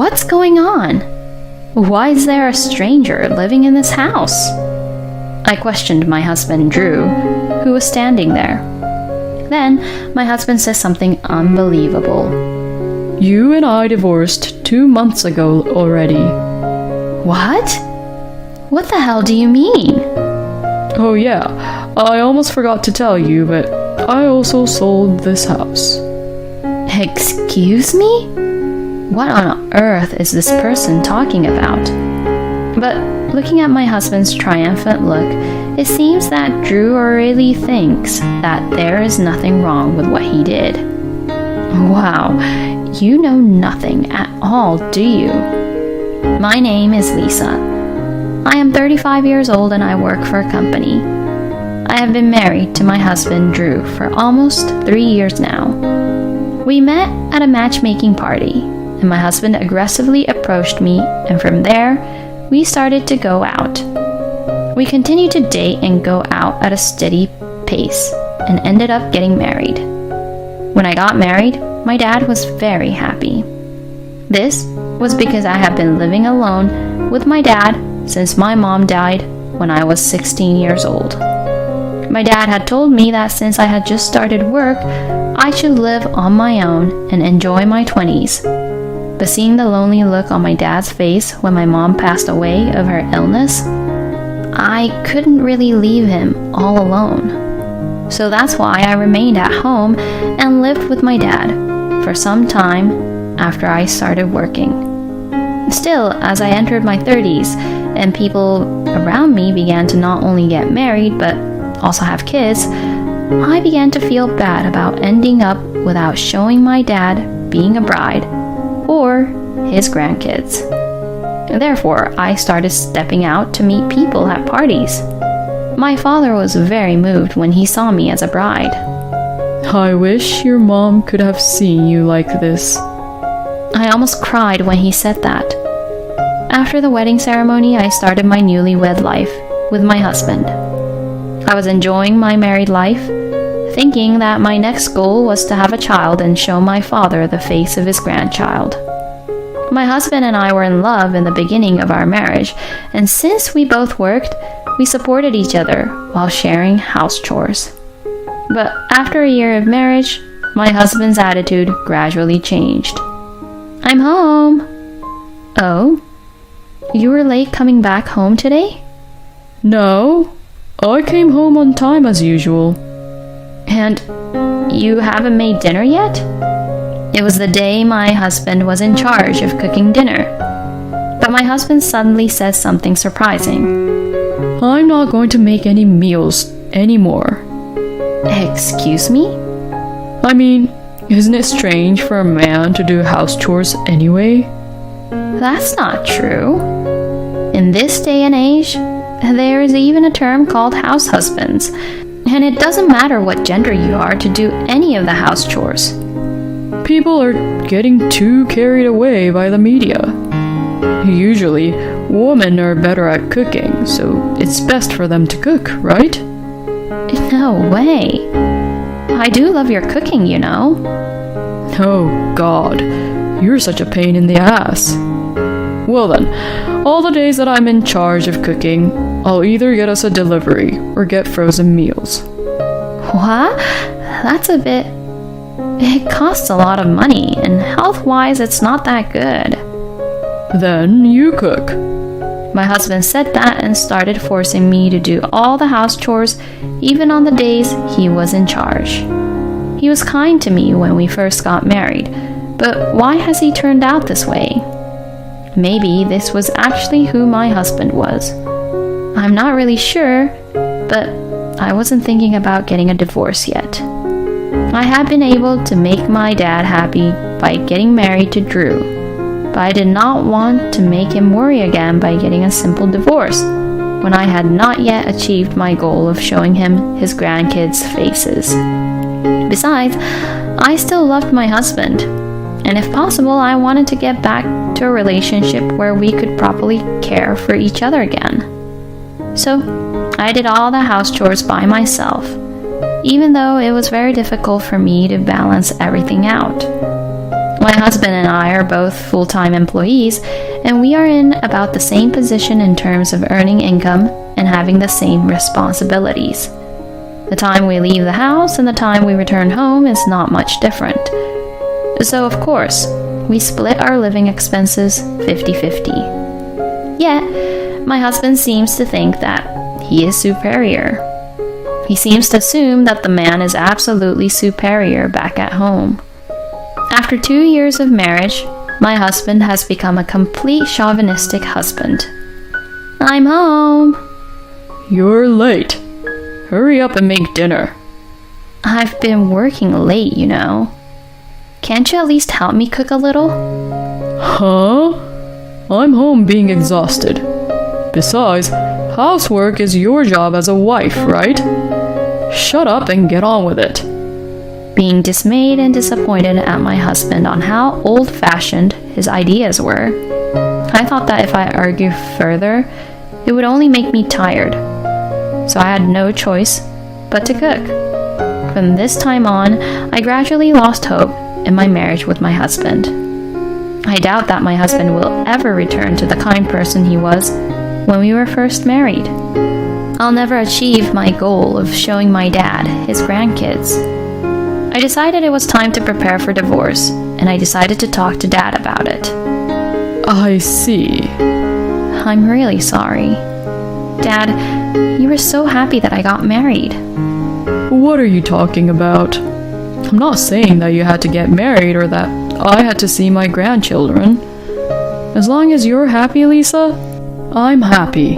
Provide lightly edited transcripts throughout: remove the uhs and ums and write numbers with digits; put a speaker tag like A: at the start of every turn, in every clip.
A: What's going on? Why is there a stranger living in this house? I questioned my husband, Drew, who was standing there. Then, my husband says something unbelievable.
B: You and I divorced 2 months ago already.
A: What? What the hell do you mean?
B: Oh yeah, I almost forgot to tell you, but I also sold this house.
A: Excuse me? What on earth is this person talking about? But looking at my husband's triumphant look, it seems that Drew really thinks that there is nothing wrong with what he did. Wow, you know nothing at all, do you? My name is Lisa. I am 35 years old and I work for a company. I have been married to my husband, Drew, for almost 3 years now. We met at a matchmaking party, and my husband aggressively approached me, and from there, we started to go out. We continued to date and go out at a steady pace, and ended up getting married. When I got married, my dad was very happy. This was because I have been living alone with my dad since my mom died when I was 16 years old. My dad had told me that since I had just started work, I should live on my own and enjoy my 20s. But seeing the lonely look on my dad's face when my mom passed away of her illness, I couldn't really leave him all alone. So that's why I remained at home and lived with my dad for some time after I started working. Still, as I entered my 30s and people around me began to not only get married but also have kids, I began to feel bad about ending up without showing my dad being a bride or his grandkids. Therefore, I started stepping out to meet people at parties. My father was very moved when he saw me as a bride.
B: I wish your mom could have seen you like this.
A: I almost cried when he said that. After the wedding ceremony, I started my newlywed life with my husband. I was enjoying my married life, thinking that my next goal was to have a child and show my father the face of his grandchild. My husband and I were in love in the beginning of our marriage, and since we both worked, we supported each other while sharing house chores. But after a year of marriage, my husband's attitude gradually changed. I'm home. Oh? You were late coming back home today?
B: No, I came home on time as usual.
A: And you haven't made dinner yet? It was the day my husband was in charge of cooking dinner. But my husband suddenly says something surprising.
B: I'm not going to make any meals anymore.
A: Excuse me?
B: I mean, isn't it strange for a man to do house chores anyway?
A: That's not true. In this day and age, there is even a term called house husbands, and it doesn't matter what gender you are to do any of the house chores.
B: People are getting too carried away by the media. Usually, women are better at cooking, so it's best for them to cook, right?
A: No way. I do love your cooking, you know.
B: Oh, God. You're such a pain in the ass. Well then, all the days that I'm in charge of cooking, I'll either get us a delivery or get frozen meals.
A: What? That's a bit... It costs a lot of money, and health-wise it's not that good.
B: Then you cook.
A: My husband said that and started forcing me to do all the house chores, even on the days he was in charge. He was kind to me when we first got married, but why has he turned out this way? Maybe this was actually who my husband was. I'm not really sure, but I wasn't thinking about getting a divorce yet. I had been able to make my dad happy by getting married to Drew, but I did not want to make him worry again by getting a simple divorce when I had not yet achieved my goal of showing him his grandkids' faces. Besides, I still loved my husband, and if possible, I wanted to get back to a relationship where we could properly care for each other again. So, I did all the house chores by myself, even though it was very difficult for me to balance everything out. My husband and I are both full-time employees, and we are in about the same position in terms of earning income and having the same responsibilities. The time we leave the house and the time we return home is not much different. So, of course, we split our living expenses 50-50. Yet, my husband seems to think that he is superior. He seems to assume that the man is absolutely superior back at home. After 2 years of marriage, my husband has become a complete chauvinistic husband. I'm home.
B: You're late. Hurry up and make dinner.
A: I've been working late, you know. Can't you at least help me cook a little?
B: Huh? I'm home being exhausted. Besides, housework is your job as a wife, right? Shut up and get on with it.
A: Being dismayed and disappointed at my husband on how old-fashioned his ideas were, I thought that if I argued further, it would only make me tired. So I had no choice but to cook. From this time on, I gradually lost hope in my marriage with my husband. I doubt that my husband will ever return to the kind person he was when we were first married. I'll never achieve my goal of showing my dad his grandkids. I decided it was time to prepare for divorce, and I decided to talk to Dad about it.
B: I see.
A: I'm really sorry. Dad, you were so happy that I got married.
B: What are you talking about? I'm not saying that you had to get married or that I had to see my grandchildren. As long as you're happy, Lisa, I'm happy.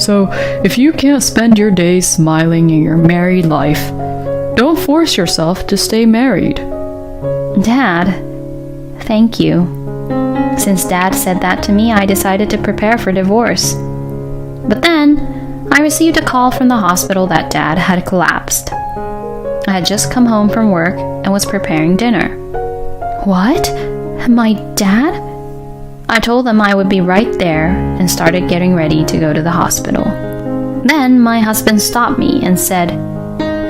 B: So, if you can't spend your days smiling in your married life, don't force yourself to stay married.
A: Dad, thank you. Since Dad said that to me, I decided to prepare for divorce. But then, I received a call from the hospital that Dad had collapsed. I had just come home from work and was preparing dinner. What? My dad? I told them I would be right there and started getting ready to go to the hospital. Then my husband stopped me and said,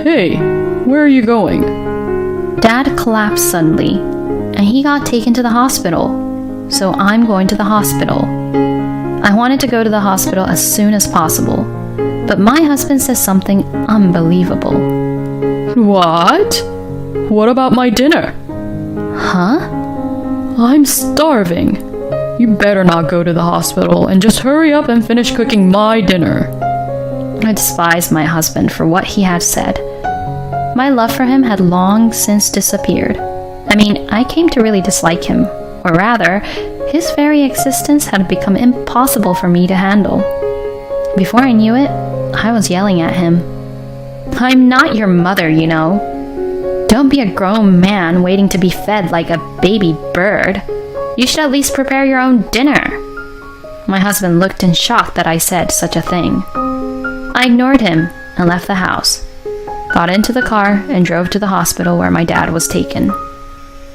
B: Hey, where are you going?
A: Dad collapsed suddenly, and he got taken to the hospital, so I'm going to the hospital. I wanted to go to the hospital as soon as possible, but my husband says something unbelievable.
B: What? What about my dinner?
A: Huh?
B: I'm starving. You better not go to the hospital and just hurry up and finish cooking my dinner.
A: I despised my husband for what he had said. My love for him had long since disappeared. I mean, I came to really dislike him, or rather, his very existence had become impossible for me to handle. Before I knew it, I was yelling at him. I'm not your mother, you know. Don't be a grown man waiting to be fed like a baby bird. You should at least prepare your own dinner. My husband looked in shock that I said such a thing. I ignored him and left the house, got into the car, and drove to the hospital where my dad was taken.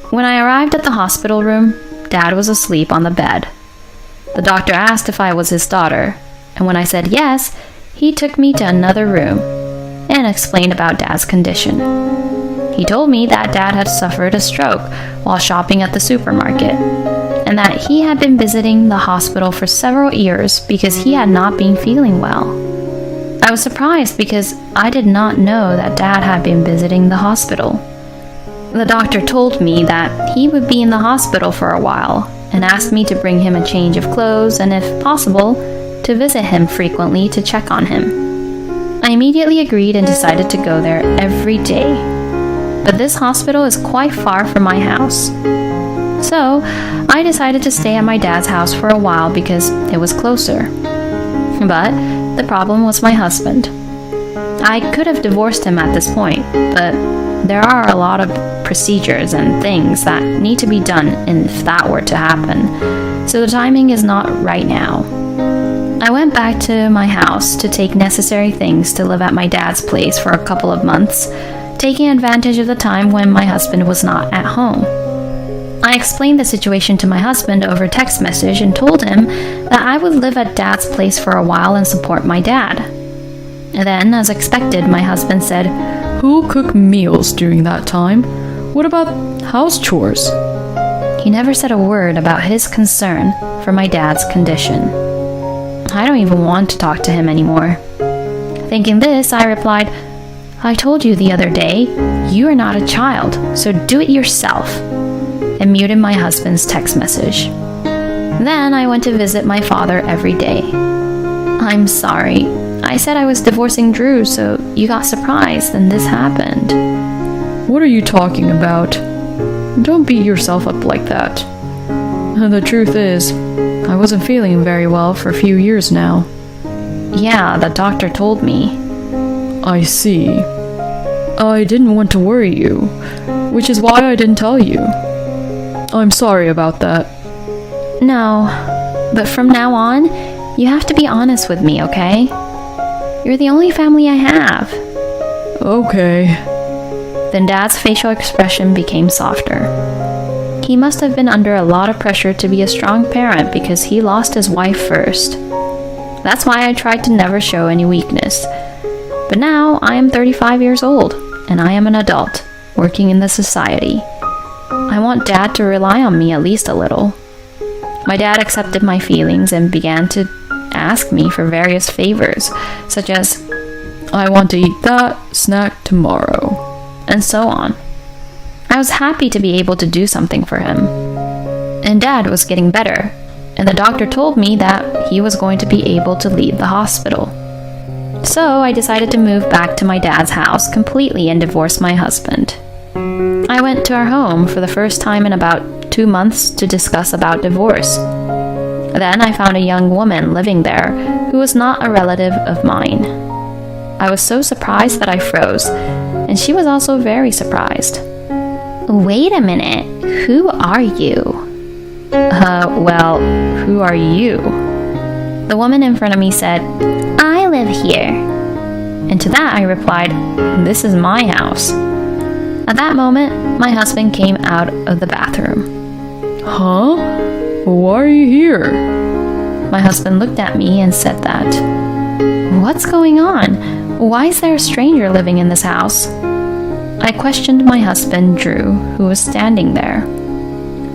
A: When I arrived at the hospital room, Dad was asleep on the bed. The doctor asked if I was his daughter, and when I said yes, he took me to another room and explained about Dad's condition. He told me that Dad had suffered a stroke while shopping at the supermarket, and that he had been visiting the hospital for several years because he had not been feeling well. I was surprised because I did not know that Dad had been visiting the hospital. The doctor told me that he would be in the hospital for a while and asked me to bring him a change of clothes and, if possible, to visit him frequently to check on him. I immediately agreed and decided to go there every day. But this hospital is quite far from my house. So, I decided to stay at my dad's house for a while because it was closer. But the problem was my husband. I could have divorced him at this point, but there are a lot of procedures and things that need to be done if that were to happen, so the timing is not right now. I went back to my house to take necessary things to live at my dad's place for a couple of months, taking advantage of the time when my husband was not at home. I explained the situation to my husband over text message and told him that I would live at Dad's place for a while and support my dad. And then, as expected, my husband said,
B: Who'll cook meals during that time? What about house chores?
A: he never said a word about his concern for my dad's condition. I don't even want to talk to him anymore. Thinking this, I replied, "I told you the other day, you are not a child, so do it yourself," and muted my husband's text message. Then I went to visit my father every day. "I'm sorry. I said I was divorcing Drew, so you got surprised and this happened."
B: What are you talking about? Don't beat yourself up like that. The truth is, I wasn't feeling very well for a few years now.
A: "Yeah, the doctor told me."
B: I see. I didn't want to worry you, which is why I didn't tell you. I'm sorry about that.
A: "No, but from now on, you have to be honest with me, okay? You're the only family I have."
B: Okay.
A: Then Dad's facial expression became softer. He must have been under a lot of pressure to be a strong parent because he lost his wife first. That's why I tried to never show any weakness. But now I am 35 years old, and I am an adult, working in the society. I want Dad to rely on me at least a little. My dad accepted my feelings and began to ask me for various favors, such as,
B: I want to eat that snack tomorrow,
A: and so on. I was happy to be able to do something for him. And Dad was getting better, and the doctor told me that he was going to be able to leave the hospital. So I decided to move back to my dad's house completely and divorce my husband. I went to our home for the first time in about 2 months to discuss about divorce. Then I found a young woman living there who was not a relative of mine. I was so surprised that I froze, and she was also very surprised. "Wait a minute, who are you?" Well, who are you?" The woman in front of me said, "I live here." And to that I replied, "This is my house." At that moment, my husband came out of the bathroom.
B: Huh? Why are you here?
A: My husband looked at me and said that. "What's going on? Why is there a stranger living in this house?" I questioned my husband, Drew, who was standing there.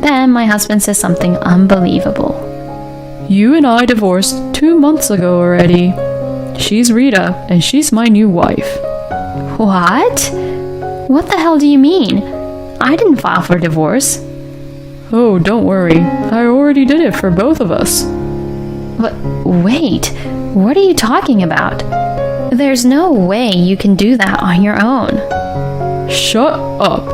A: Then my husband said something unbelievable.
B: You and I divorced 2 months ago already. She's Rita, and she's my new wife.
A: What? What the hell do you mean? I didn't file for divorce.
B: Oh, don't worry. I already did it for both of us.
A: But wait, what are you talking about? There's no way you can do that on your own.
B: Shut up.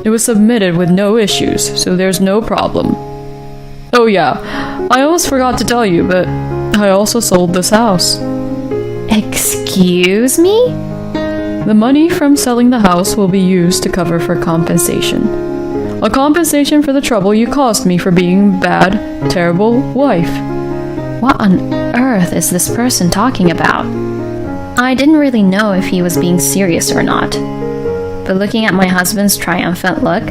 B: It was submitted with no issues, so there's no problem. Oh yeah, I almost forgot to tell you, but I also sold this house.
A: Excuse me?
B: The money from selling the house will be used to cover for compensation. A compensation for the trouble you caused me for being a bad, terrible wife.
A: What on earth is this person talking about? I didn't really know if he was being serious or not. But looking at my husband's triumphant look,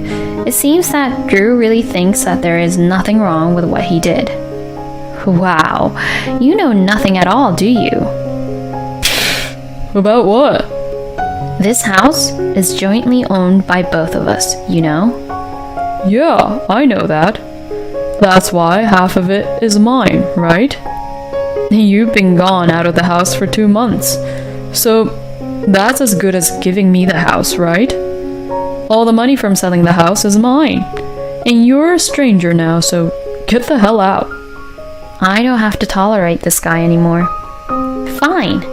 A: it seems that Drew really thinks that there is nothing wrong with what he did. Wow, you know nothing at all, do you?
B: About what?
A: This house is jointly owned by both of us, you know?
B: Yeah, I know that. That's why half of it is mine, right? You've been gone out of the house for 2 months, so that's as good as giving me the house, right? All the money from selling the house is mine, and you're a stranger now, so get the hell out.
A: I don't have to tolerate this guy anymore. Fine.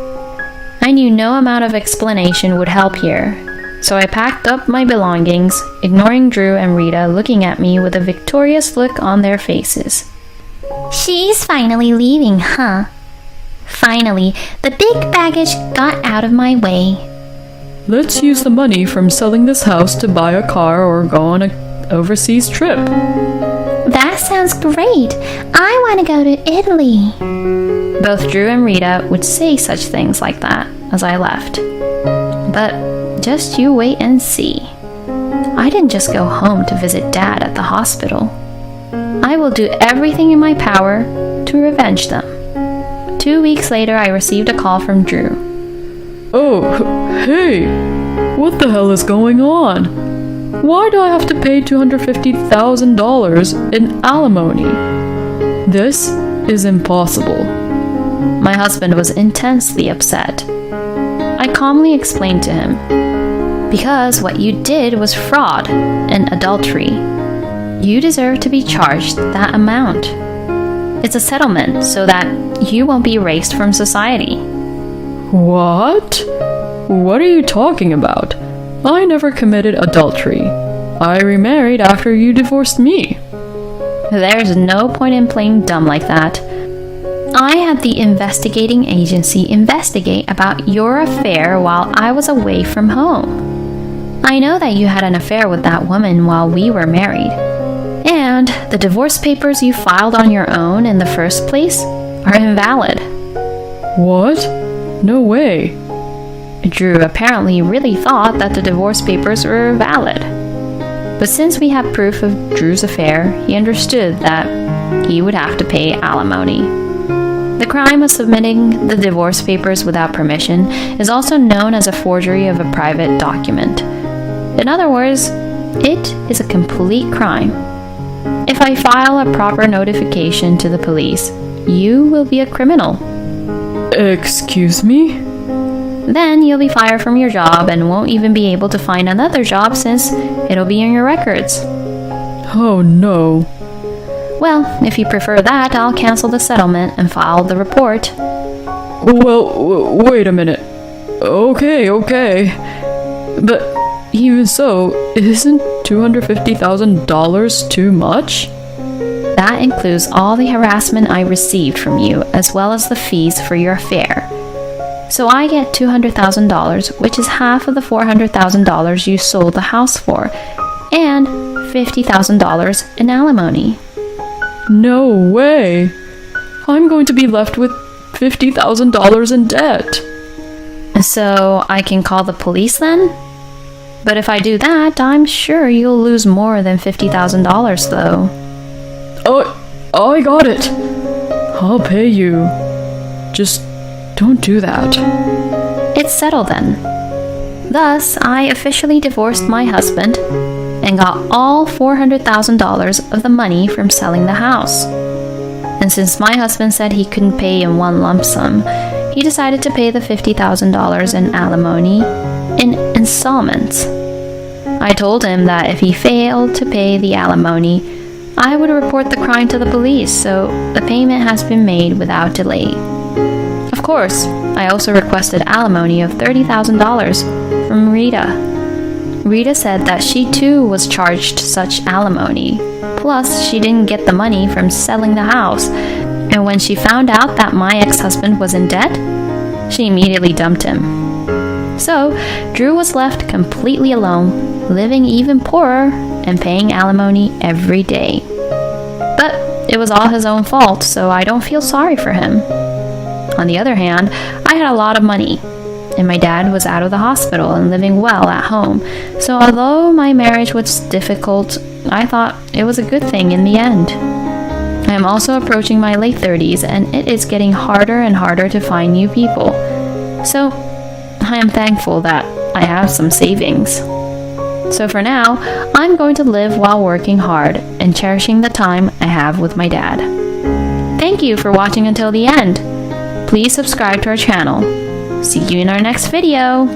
A: I knew no amount of explanation would help here, so I packed up my belongings, ignoring Drew and Rita looking at me with a victorious look on their faces. She's finally leaving, huh? Finally, the big baggage got out of my way.
B: Let's use the money from selling this house to buy a car or go on an overseas trip.
A: That sounds great. I want to go to Italy. Both Drew and Rita would say such things like that as I left. But just you wait and see. I didn't just go home to visit Dad at the hospital. I will do everything in my power to revenge them. 2 weeks later, I received a call from Drew.
B: Oh, hey! What the hell is going on? Why do I have to pay $250,000 in alimony? This is impossible.
A: My husband was intensely upset. I calmly explained to him, because what you did was fraud and adultery. You deserve to be charged that amount. It's a settlement so that you won't be erased from society.
B: What? What are you talking about? I never committed adultery. I remarried after you divorced me.
A: There's no point in playing dumb like that. I had the investigating agency investigate about your affair while I was away from home. I know that you had an affair with that woman while we were married. And the divorce papers you filed on your own in the first place are invalid.
B: What? No way.
A: Drew apparently really thought that the divorce papers were valid. But since we have proof of Drew's affair, he understood that he would have to pay alimony. The crime of submitting the divorce papers without permission is also known as a forgery of a private document. In other words, it is a complete crime. If I file a proper notification to the police, you will be a criminal.
B: Excuse me?
A: Then you'll be fired from your job and won't even be able to find another job since it'll be in your records.
B: Oh no.
A: Well, if you prefer that, I'll cancel the settlement and file the report.
B: Well, wait a minute. Okay. But even so, isn't $250,000 too much?
A: That includes all the harassment I received from you, as well as the fees for your affair. So I get $200,000, which is half of the $400,000 you sold the house for, and $50,000 in alimony.
B: No way. I'm going to be left with $50,000 in debt.
A: So I can call the police then? But if I do that, I'm sure you'll lose more than $50,000 though.
B: Oh, I got it. I'll pay you. Just don't do that.
A: It's settled then. Thus, I officially divorced my husband and got all $400,000 of the money from selling the house. And since my husband said he couldn't pay in one lump sum, he decided to pay the $50,000 in alimony in installments. I told him that if he failed to pay the alimony, I would report the crime to the police, so the payment has been made without delay. Of course, I also requested alimony of $30,000 from Rita. Rita said that she too was charged such alimony, plus she didn't get the money from selling the house, and when she found out that my ex-husband was in debt, she immediately dumped him. So, Drew was left completely alone, living even poorer and paying alimony every day. But it was all his own fault, so I don't feel sorry for him. On the other hand, I had a lot of money, and my dad was out of the hospital and living well at home, so although my marriage was difficult, I thought it was a good thing in the end. I am also approaching my late 30s, and it is getting harder and harder to find new people. So, I am thankful that I have some savings. So for now, I'm going to live while working hard and cherishing the time I have with my dad. Thank you for watching until the end. Please subscribe to our channel. See you in our next video.